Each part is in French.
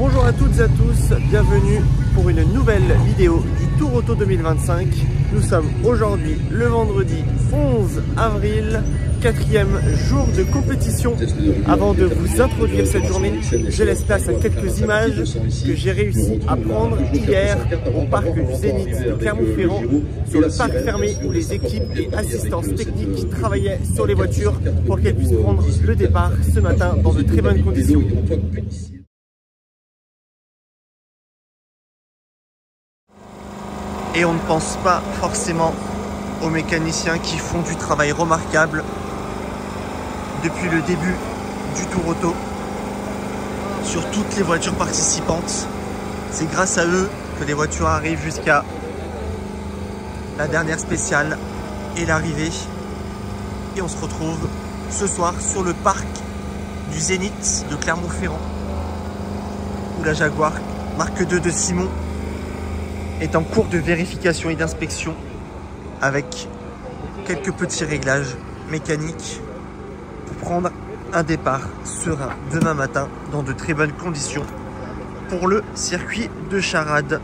Bonjour à toutes et à tous, bienvenue pour une nouvelle vidéo du Tour Auto 2025. Nous sommes aujourd'hui le vendredi 11 avril, 4e jour de compétition. Avant de vous introduire cette journée, je laisse place à quelques images que j'ai réussi à prendre hier au parc du Zénith de Clermont-Ferrand, sur le parc fermé où les équipes et assistances techniques travaillaient sur les voitures pour qu'elles puissent prendre le départ ce matin dans de très bonnes conditions. Et on ne pense pas forcément aux mécaniciens qui font du travail remarquable depuis le début du Tour Auto sur toutes les voitures participantes. C'est grâce à eux que les voitures arrivent jusqu'à la dernière spéciale et l'arrivée. Et on se retrouve ce soir sur le parc du Zénith de Clermont-Ferrand, où la Jaguar Marque 2 de Simon est en cours de vérification et d'inspection avec quelques petits réglages mécaniques pour prendre un départ serein demain matin dans de très bonnes conditions pour le circuit de Charade.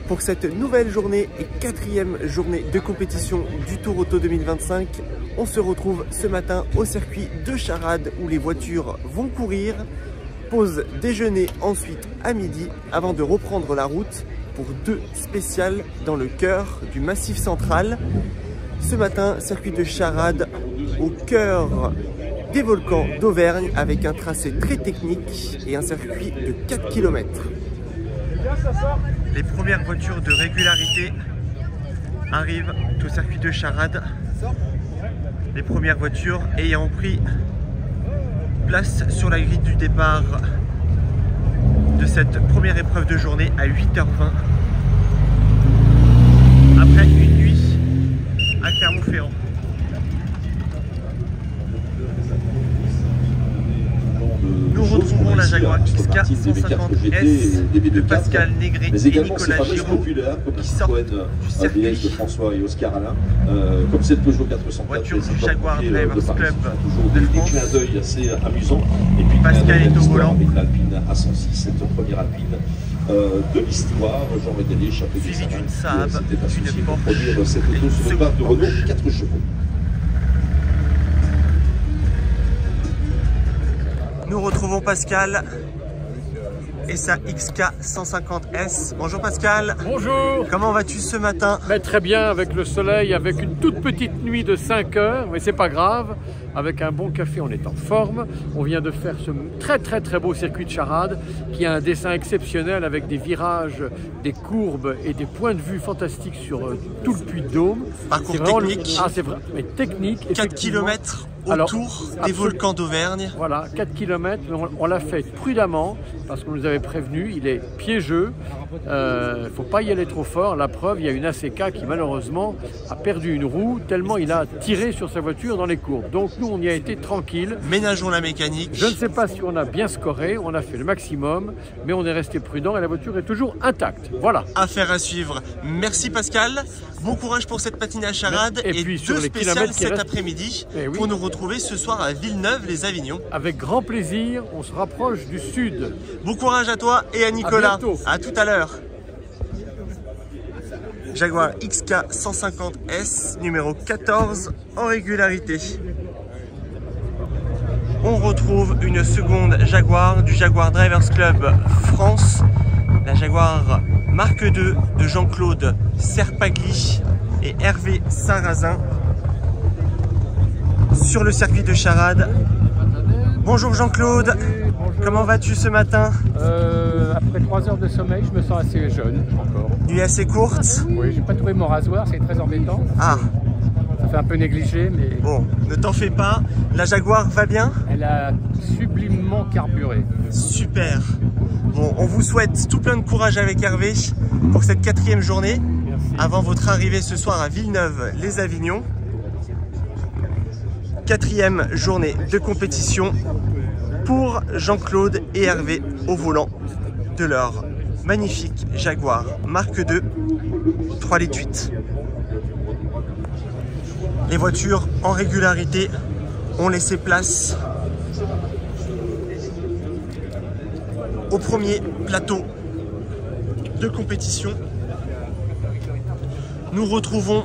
Pour cette nouvelle journée et 4e journée de compétition du Tour Auto 2025, on se retrouve ce matin au circuit de Charade où les voitures vont courir. Pause déjeuner ensuite à midi avant de reprendre la route pour 2 spéciales dans le cœur du Massif Central. Ce matin, circuit de Charade au cœur des volcans d'Auvergne avec un tracé très technique et un circuit de 4 km. Les premières voitures de régularité arrivent au circuit de Charade. Les premières voitures ayant pris place sur la grille du départ de cette première épreuve de journée à 8h20. Après une nuit à Clermont-Ferrand. Nous retrouvons la Jaguar XK 150S de Pascal Négré et Nicolas Giraud qui sortent du circuit. De François et Oscar Alain, comme cette Peugeot 404, voiture du Jaguar Drivers Club de des France. clins d'œil assez amusants. Et puis Pascal est au volant. avec l'Alpine A106, cette première Alpine de l'histoire. Jean Régalé, chapeau Suivi des d'une Salins, Saab, c'était associé d'une pour Porsche produire cette et auto une sur une seconde barre de Renault Porsche. 4 chevaux. Nous retrouvons Pascal et sa XK 150S. Bonjour Pascal. Bonjour. Comment vas-tu ce matin? Très bien, avec le soleil, avec une toute petite nuit de 5 heures, mais c'est pas grave. Avec un bon café, on est en forme. On vient de faire ce très beau circuit de Charade qui a un dessin exceptionnel avec des virages, des courbes et des points de vue fantastiques sur tout le Puy-de-Dôme. Parcours technique. Ah, c'est vrai, mais technique. 4 km autour des volcans d'Auvergne. Voilà, 4 km, mais on l'a fait prudemment parce qu'on nous avait prévenu, il est piégeux, il ne faut pas y aller trop fort. La preuve, il y a une ACK qui malheureusement a perdu une roue tellement il a tiré sur sa voiture dans les courbes. Donc nous, on y a été tranquille. Ménageons la mécanique. Je ne sais pas si on a bien scoré, on a fait le maximum, mais on est resté prudent et la voiture est toujours intacte. Voilà. Affaire à suivre. Merci Pascal. Bon courage pour cette patinée à Charade et puis 2 spéciales cet après-midi oui, pour nous retrouver ce soir à Villeneuve-les-Avignon. Avec grand plaisir, on se rapproche du sud. Bon courage à toi et à Nicolas. À tout à l'heure. Jaguar XK 150S numéro 14 en régularité. On retrouve une seconde Jaguar du Jaguar Drivers Club France, la Jaguar Jaguar Marque II de Jean-Claude Serpagli et Hervé Sarrazin sur le circuit de Charade. Bonjour Jean-Claude, comment vas-tu ce matin? Après 3 heures de sommeil, je me sens assez jeune encore. Nuit assez courte? Oui, j'ai pas trouvé mon rasoir, c'est très embêtant. Ah, Ça fait un peu négligé, mais bon, ne t'en fais pas. La Jaguar va bien? elle a sublimement carburé. Super. Bon, on vous souhaite tout plein de courage avec Hervé pour cette 4e journée. Merci. Avant votre arrivée ce soir à Villeneuve-les-Avignon. 4e journée de compétition pour Jean-Claude et Hervé au volant de leur magnifique Jaguar Marque II 3,8 litres. Les voitures en régularité ont laissé place au premier plateau de compétition. Nous retrouvons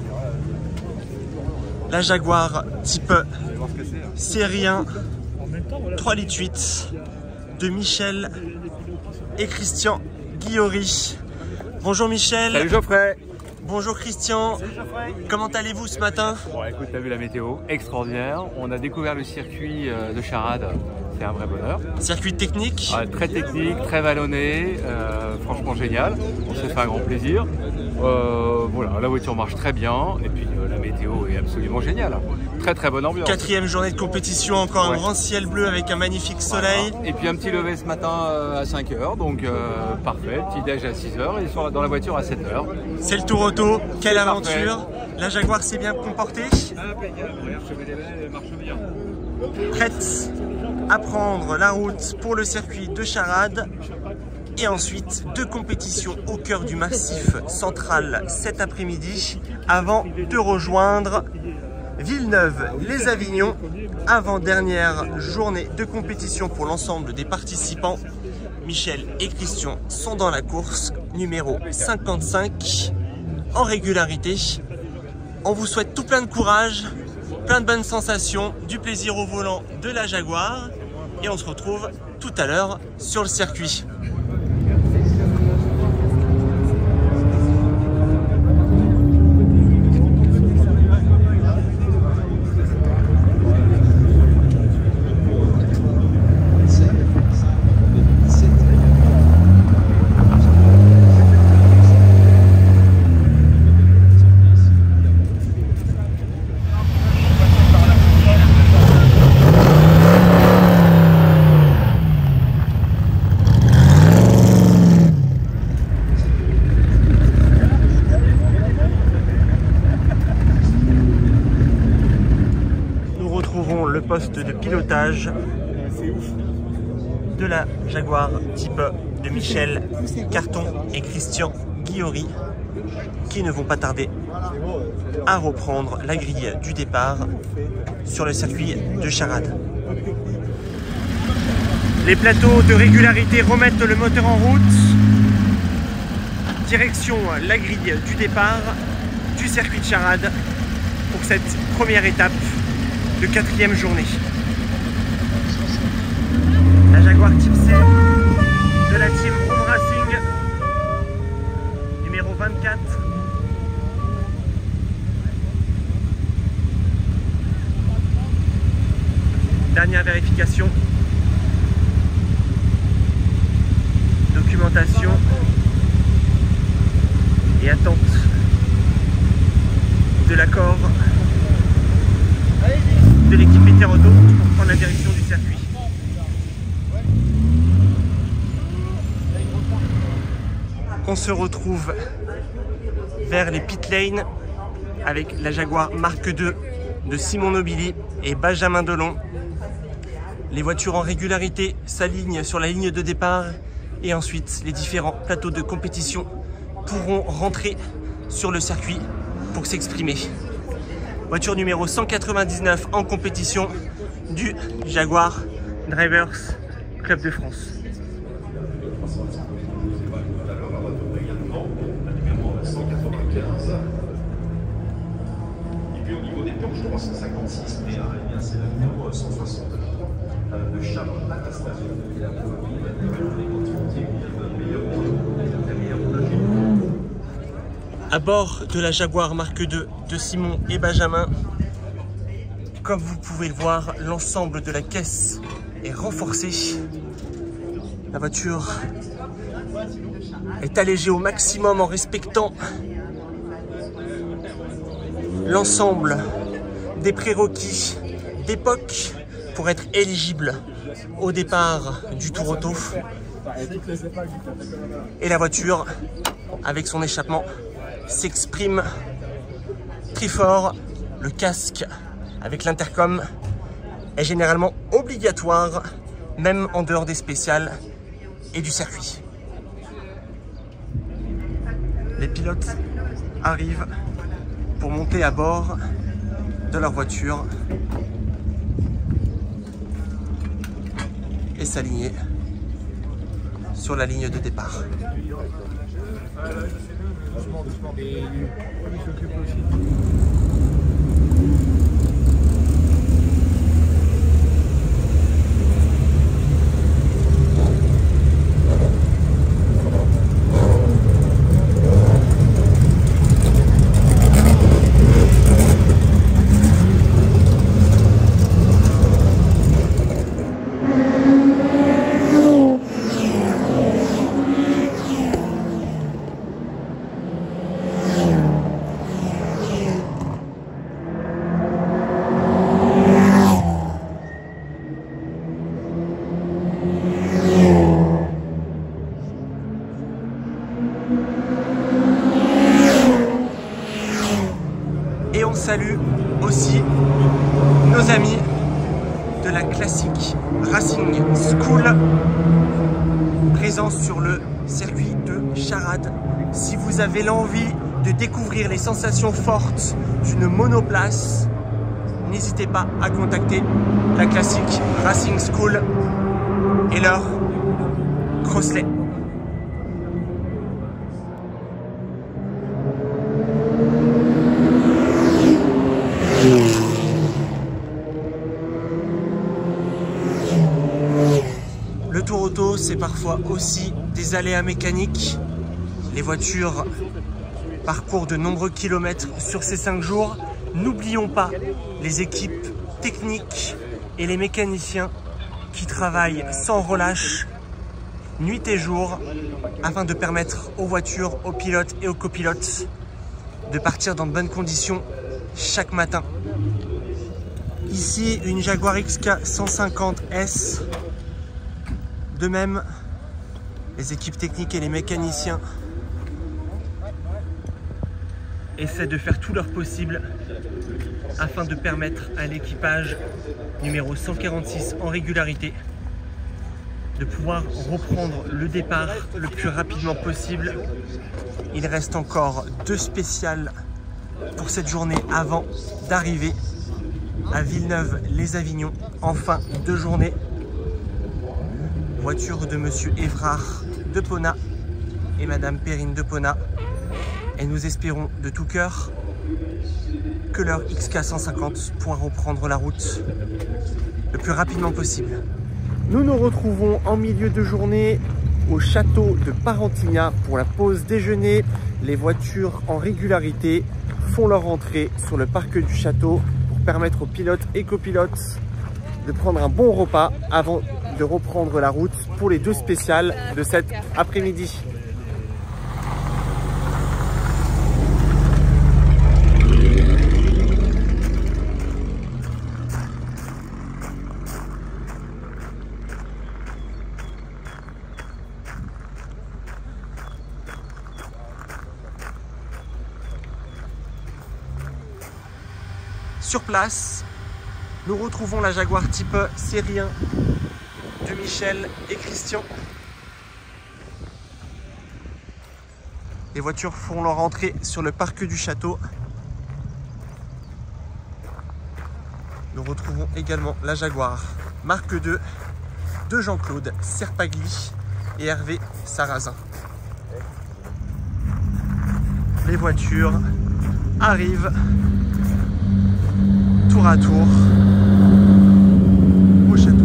la Jaguar type série 1 3,8 litres de Michel et Christian Guillory. Bonjour Michel. Salut Geoffrey. Bonjour Christian. Salut Geoffrey. Comment allez-vous ce matin? Bon écoute, t'as vu la météo, extraordinaire. On a découvert le circuit de Charade, c'est un vrai bonheur. Circuit technique. Très technique, très vallonné, franchement génial. On s'est fait un grand plaisir. Voilà, la voiture marche très bien et puis la météo est absolument géniale. Très très bonne ambiance. 4e journée de compétition, encore un grand ciel bleu avec un magnifique soleil. Voilà. Et puis un petit lever ce matin à 5 h, donc parfait. Petit déj à 6 h et ils sont dans la voiture à 7 h. C'est le tour auto, quelle parfait. aventure. La Jaguar s'est bien comportée. Prête à prendre la route pour le circuit de Charade. Et ensuite, 2 compétitions au cœur du massif central cet après-midi avant de rejoindre Villeneuve-les-Avignon, avant-dernière journée de compétition pour l'ensemble des participants. Michel et Christian sont dans la course numéro 55 en régularité. On vous souhaite tout plein de courage, plein de bonnes sensations, du plaisir au volant de la Jaguar et on se retrouve tout à l'heure sur le circuit. Le poste de pilotage de la Jaguar type de Michel Carton et Christian Guillory qui ne vont pas tarder à reprendre la grille du départ sur le circuit de Charade. Les plateaux de régularité remettent le moteur en route. Direction la grille du départ du circuit de Charade pour cette première étape de 4e journée. La Jaguar Type C de la team Home Racing numéro 24. Dernière vérification. Documentation et attente de l'accord de l'équipe Météoroto pour prendre la direction du circuit. On se retrouve vers les pit lanes avec la Jaguar Marque II de Simon Nobili et Benjamin Delon. Les voitures en régularité s'alignent sur la ligne de départ et ensuite les différents plateaux de compétition pourront rentrer sur le circuit pour s'exprimer. Voiture numéro 199 en compétition du Jaguar Drivers Club de France. Et puis au niveau des Peugeot 356, c'est le numéro 160 de Charles Anastasio. À bord de la Jaguar Mark II de Simon et Benjamin, comme vous pouvez le voir, l'ensemble de la caisse est renforcé. La voiture est allégée au maximum en respectant l'ensemble des prérequis d'époque pour être éligible au départ du tour auto. Et la voiture, avec son échappement, s'exprime très fort. Le casque avec l'intercom est généralement obligatoire, même en dehors des spéciales et du circuit. Les pilotes arrivent pour monter à bord de leur voiture et s'aligner sur la ligne de départ. Et on salue aussi nos amis de la Classic Racing School présents sur le circuit de Charade. Si vous avez l'envie de découvrir les sensations fortes d'une monoplace, n'hésitez pas à contacter la Classic Racing School et leur Crossley. Le tour auto, c'est parfois aussi des aléas mécaniques. Les voitures parcourent de nombreux kilomètres sur ces 5 jours. N'oublions pas les équipes techniques et les mécaniciens qui travaillent sans relâche, nuit et jour, afin de permettre aux voitures, aux pilotes et aux copilotes de partir dans de bonnes conditions chaque matin. Ici, une Jaguar XK 150S. De même, les équipes techniques et les mécaniciens essaient de faire tout leur possible afin de permettre à l'équipage numéro 146 en régularité de pouvoir reprendre le départ le plus rapidement possible. Il reste encore 2 spéciales pour cette journée avant d'arriver à Villeneuve-les-Avignon en fin de journée. Voiture de Monsieur Évrard de Pona et Madame Perrine de Pona. Et nous espérons de tout cœur que leur XK 150 pourra reprendre la route le plus rapidement possible. Nous nous retrouvons en milieu de journée au château de Parentigna pour la pause déjeuner. Les voitures en régularité font leur entrée sur le parc du château pour permettre aux pilotes et copilotes de prendre un bon repas avant de reprendre la route pour les 2 spéciales de cet après-midi. Sur place, nous retrouvons la Jaguar type série 1 de Michel et Christian. Les voitures font leur entrée sur le parc du château. Nous retrouvons également la Jaguar Mark II de Jean-Claude Serpagli et Hervé Sarrazin. Les voitures arrivent tour à tour au château.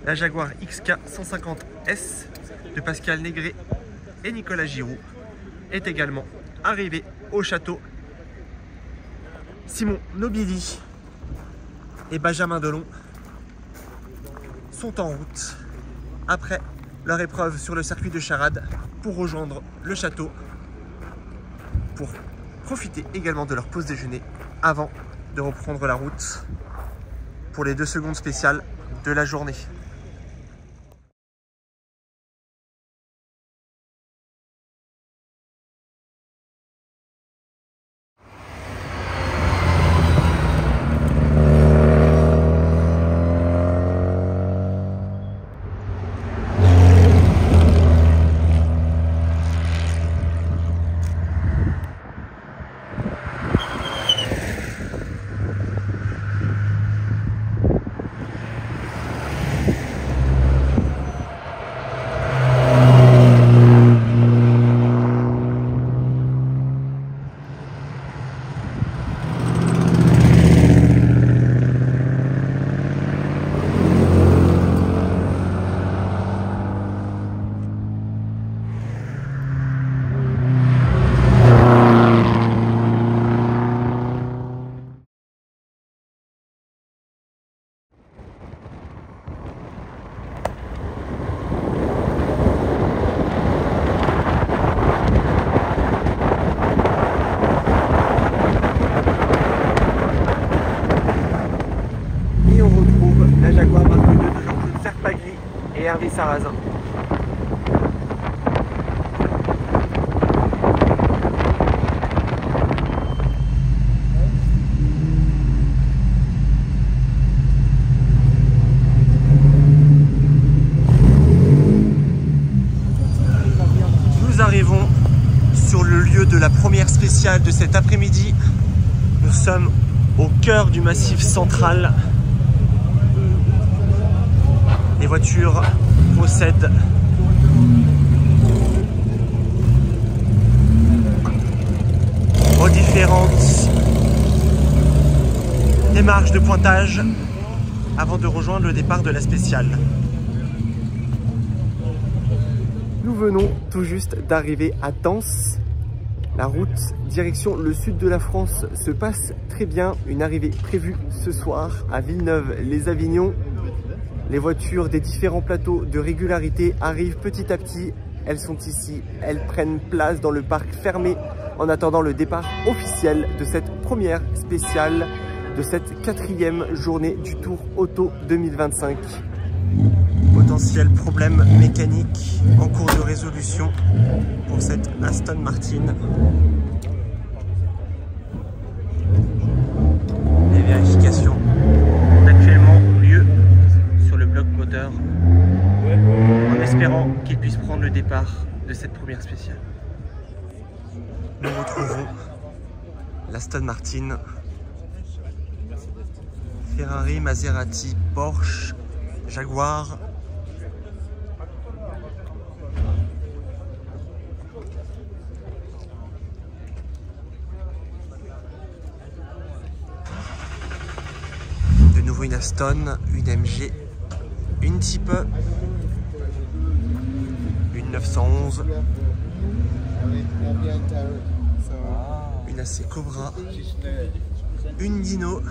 La Jaguar XK 150S de Pascal Négré et Nicolas Giroux est également arrivée au château. Simon Nobili et Benjamin Delon sont en route après leur épreuve sur le circuit de Charade pour rejoindre le château pour profiter également de leur pause déjeuner avant de reprendre la route pour les 2 secondes spéciales de la journée. Hervé Sarrazin. Nous arrivons sur le lieu de la première spéciale de cet après-midi. Nous sommes au cœur du massif central. Les voitures procèdent aux différentes démarches de pointage avant de rejoindre le départ de la spéciale. Nous venons tout juste d'arriver à Tence. La route direction le sud de la France se passe très bien. Une arrivée prévue ce soir à Villeneuve-les-Avignon. Les voitures des différents plateaux de régularité arrivent petit à petit. Elles sont ici, elles prennent place dans le parc fermé en attendant le départ officiel de cette première spéciale de cette 4e journée du Tour Auto 2025. Potentiel problème mécanique en cours de résolution pour cette Aston Martin. Les vérifications ont actuellement lieu sur le bloc moteur en espérant qu'il puisse prendre le départ de cette première spéciale. Nous retrouvons l'Aston Martin, Ferrari, Maserati, Porsche, Jaguar. De nouveau une Aston, une MG, une Type E, une 911, une AC Cobra, une Dino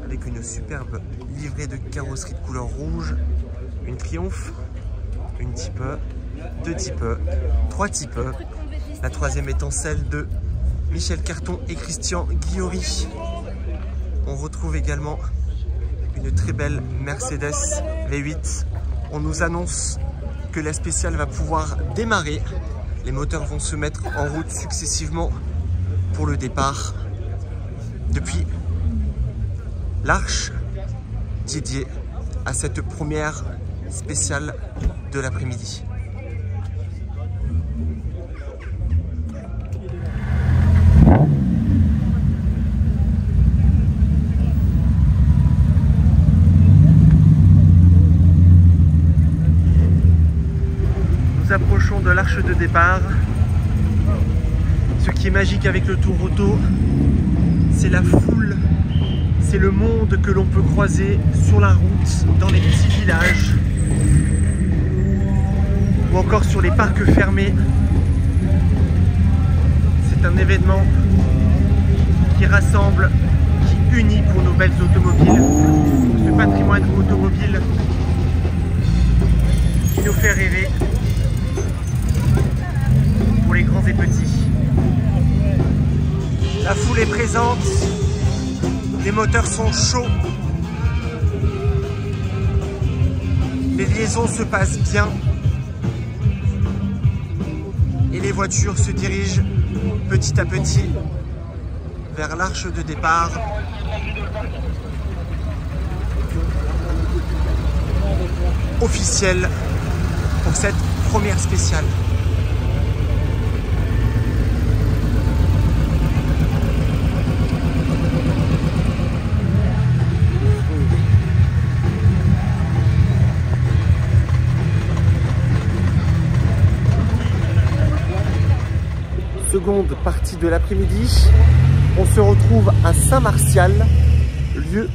avec une superbe livrée de carrosserie de couleur rouge, une Triumph, une Type E, deux Type E, trois Type E, la troisième étant celle de Michel Carton et Christian Guillory. On retrouve également une très belle Mercedes V8. On nous annonce que la spéciale va pouvoir démarrer. Les moteurs vont se mettre en route successivement pour le départ depuis l'Arche dédiée à cette première spéciale de l'après-midi. Nous approchons de l'arche de départ. Ce qui est magique avec le Tour Auto, c'est la foule C'est le monde que l'on peut croiser sur la route, dans les petits villages, ou encore sur les parcs fermés. C'est un événement qui rassemble, qui unit pour nos belles automobiles, ce patrimoine automobile qui nous fait rêver pour les grands et petits. La foule est présente, les moteurs sont chauds, les liaisons se passent bien et les voitures se dirigent petit à petit vers l'arche de départ. Officielle pour cette première spéciale. Seconde partie de l'après-midi, on se retrouve à Saint-Martial, lieu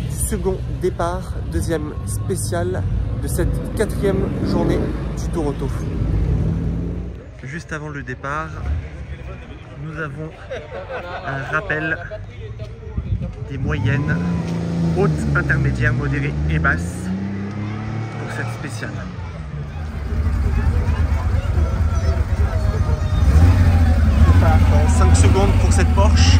du second départ, deuxième spéciale de cette 4e journée du Tour Auto. Juste avant le départ, nous avons un rappel des moyennes, hautes, intermédiaires, modérées et basses pour cette spéciale. En 5 secondes pour cette Porsche.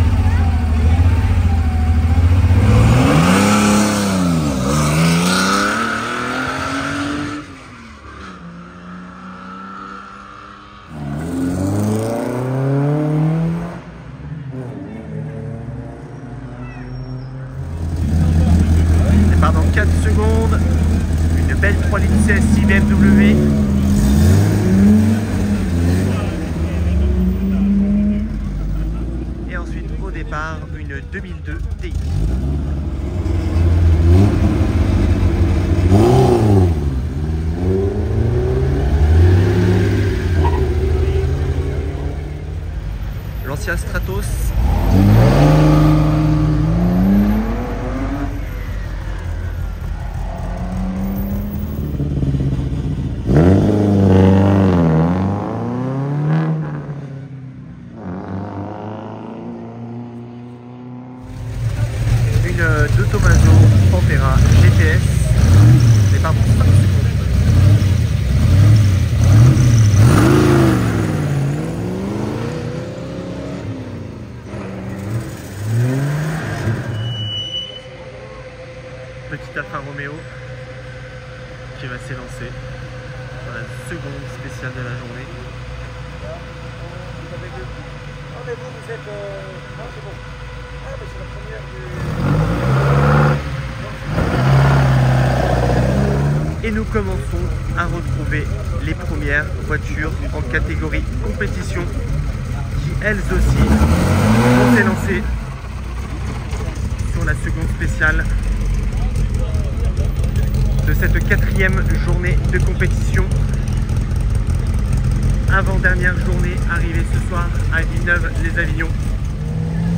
Et pendant 4 secondes, une belle 3 litres CSI BMW. Une 2002 Ti. Lancia Stratos. De Tomaso Pantera GTS, départ pour 5 secondes. Petit Alfa Romeo qui va s'élancer dans la seconde spéciale de la journée. Vous avez vu? Oh mais vous êtes... Non c'est bon. Ah mais c'est la première du... Et nous commençons à retrouver les premières voitures en catégorie compétition qui elles aussi vont s'élancer sur la seconde spéciale de cette 4e journée de compétition. Avant-dernière journée arrivée ce soir à Villeneuve-les-Avignon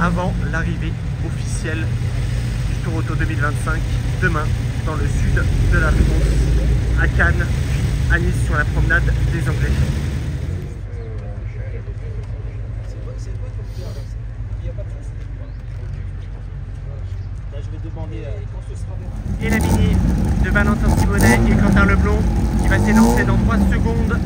avant l'arrivée officielle du Tour Auto 2025 demain dans le sud de la France, à Cannes, puis à Nice sur la promenade des Anglais. Et la mini de Valentin Simonet et Quentin Leblond qui va s'élancer dans 3 secondes.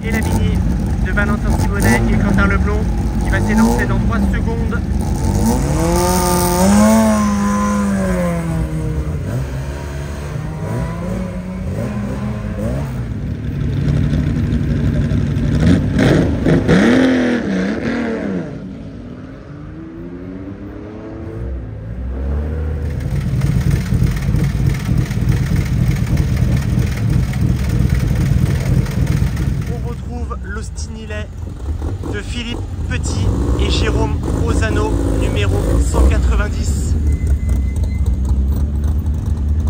Et la mini de Valentin Simonet et Quentin Leblond qui va s'élancer dans 3 secondes. De Philippe Petit et Jérôme Ozano, numéro 190,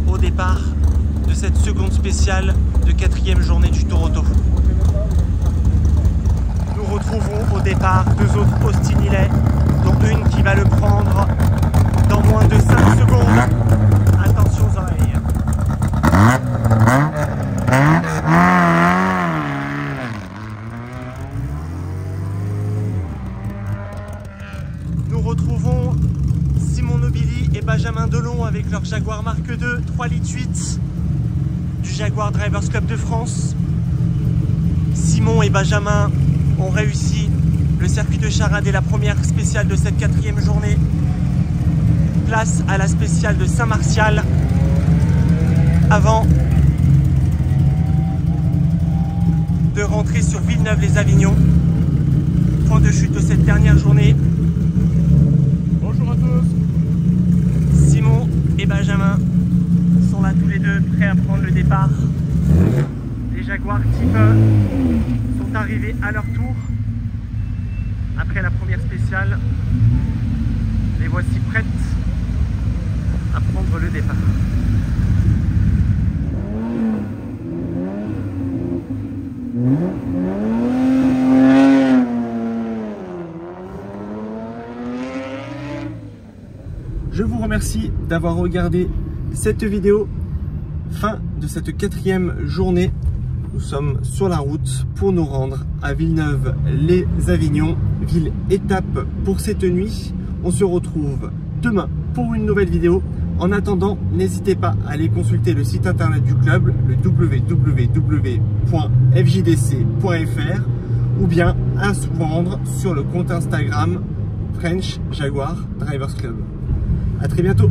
au départ de cette seconde spéciale de 4e journée du Tour Auto. retrouverons au départ 2 autres Austin Healey, dont une qui va le prendre dans moins de 5 secondes. Attention aux oreilles. Nous retrouvons Simon Nobili et Benjamin Delon avec leur Jaguar Mark II 3,8 litres du Jaguar Drivers Club de France. Simon et Benjamin ont réussi le circuit de Charade et la première spéciale de cette 4e journée. Place à la spéciale de Saint-Martial avant de rentrer sur Villeneuve-les-Avignon. Point de chute de cette dernière journée. Bonjour à tous. Simon et Benjamin sont là tous les deux prêts à prendre le départ. Les Jaguars Type sont arrivés à leur tour après la première spéciale. Les voici prêtes à prendre le départ. Je vous remercie d'avoir regardé cette vidéo. Fin de cette 4e journée. Nous sommes sur la route pour nous rendre à Villeneuve-les-Avignon, ville étape pour cette nuit. On se retrouve demain pour une nouvelle vidéo. En attendant, n'hésitez pas à aller consulter le site internet du club, le www.fjdc.fr, ou bien à se rendre sur le compte Instagram French Jaguar Drivers Club. À très bientôt.